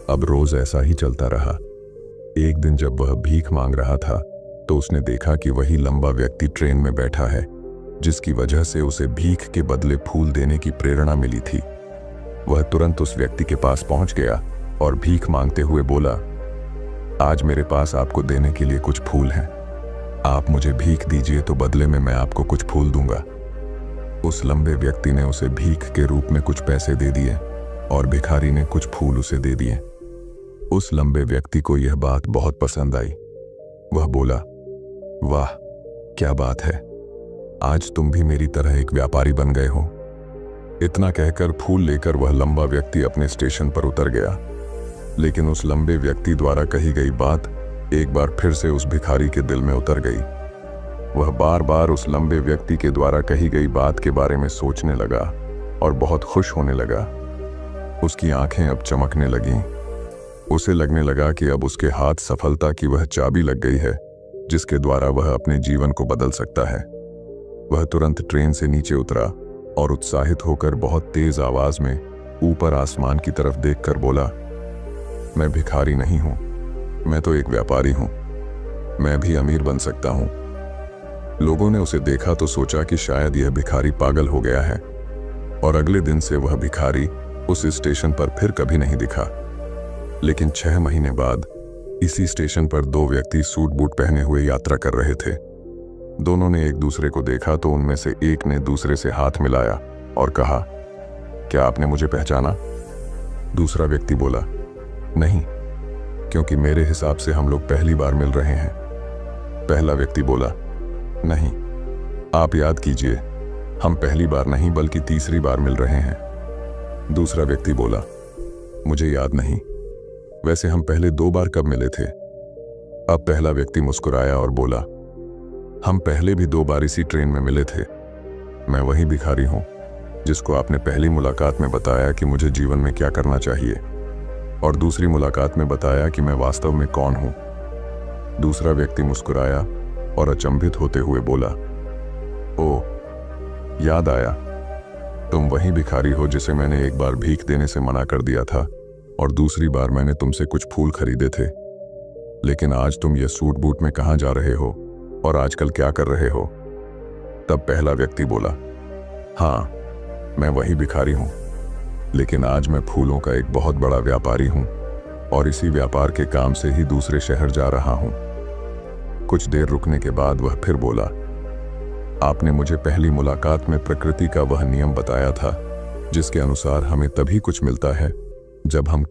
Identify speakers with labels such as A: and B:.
A: अब रोज ऐसा ही चलता रहा। एक दिन जब वह भीख मांग रहा था तो उसने देखा कि वही लंबा व्यक्ति ट्रेन में बैठा है, जिसकी वजह से उसे भीख के बदले फूल देने की प्रेरणा मिली थी। वह तुरंत उस व्यक्ति के पास पहुंच गया और भीख मांगते हुए बोला, आज मेरे पास आपको देने के लिए कुछ फूल हैं। आप मुझे भीख दीजिए तो बदले में मैं आपको कुछ फूल दूंगा। उस लंबे व्यक्ति ने उसे भीख के रूप में कुछ पैसे दे दिए और भिखारी ने कुछ फूल उसे दे दिए। उस लंबे व्यक्ति को यह बात बहुत पसंद आई। वह बोला, वाह क्या बात है, आज तुम भी मेरी तरह एक व्यापारी बन गए हो। इतना कहकर फूल लेकर वह लंबा व्यक्ति अपने स्टेशन पर उतर गया। लेकिन उस लंबे व्यक्ति द्वारा कही गई बात एक बार फिर से उस भिखारी के दिल में उतर गई। वह बार बार उस लंबे व्यक्ति के द्वारा कही गई बात के बारे में सोचने लगा और बहुत खुश होने लगा। उसकी आंखें अब चमकने लगीं। उसे लगने लगा कि अब उसके हाथ सफलता की वह चाबी लग गई है जिसके द्वारा वह अपने जीवन को बदल सकता है। वह तुरंत ट्रेन से नीचे उतरा और उत्साहित होकर बहुत तेज आवाज में ऊपर आसमान की तरफ देखकर बोला, मैं भिखारी नहीं हूं, मैं तो एक व्यापारी हूं। मैं भी अमीर बन सकता हूं। लोगों ने उसे देखा तो सोचा कि शायद यह भिखारी पागल हो गया है और अगले दिन से वह भिखारी उस स्टेशन पर फिर कभी नहीं दिखा। लेकिन 6 महीने बाद इसी स्टेशन पर 2 व्यक्ति सूट बूट पहने हुए यात्रा कर रहे थे। दोनों ने एक दूसरे को देखा तो उनमें से एक ने दूसरे से हाथ मिलाया और कहा, क्या आपने मुझे पहचाना? दूसरा व्यक्ति बोला, नहीं, क्योंकि मेरे हिसाब से हम लोग पहली बार मिल रहे हैं। पहला व्यक्ति बोला, नहीं, आप याद कीजिए, हम पहली बार नहीं बल्कि तीसरी बार मिल रहे हैं। दूसरा व्यक्ति बोला, मुझे याद नहीं, वैसे हम पहले 2 बार कब मिले थे? अब पहला व्यक्ति मुस्कुराया और बोला, हम पहले भी 2 बार इसी ट्रेन में मिले थे। मैं वही भिखारी हूं जिसको आपने पहली मुलाकात में बताया कि मुझे जीवन में क्या करना चाहिए और दूसरी मुलाकात में बताया कि मैं वास्तव में कौन हूं। दूसरा व्यक्ति मुस्कुराया और अचंभित होते हुए बोला, ओह, याद आया, तुम वही भिखारी हो जिसे मैंने एक बार भीख देने से मना कर दिया था और दूसरी बार मैंने तुमसे कुछ फूल खरीदे थे। लेकिन आज तुम ये सूट बूट में कहां जा रहे हो और आजकल क्या कर रहे हो? तब पहला व्यक्ति बोला, हाँ, मैं वही भिखारी हूं, लेकिन आज मैं फूलों का एक बहुत बड़ा व्यापारी हूं और इसी व्यापार के काम से ही दूसरे शहर जा रहा हूं। कुछ देर रुकने के बाद वह फिर बोला, आपने मुझे पहली मुलाकात में प्रकृति का वह नियम बताया था जिसके अनुसार हमें तभी कुछ मिलता है जब हम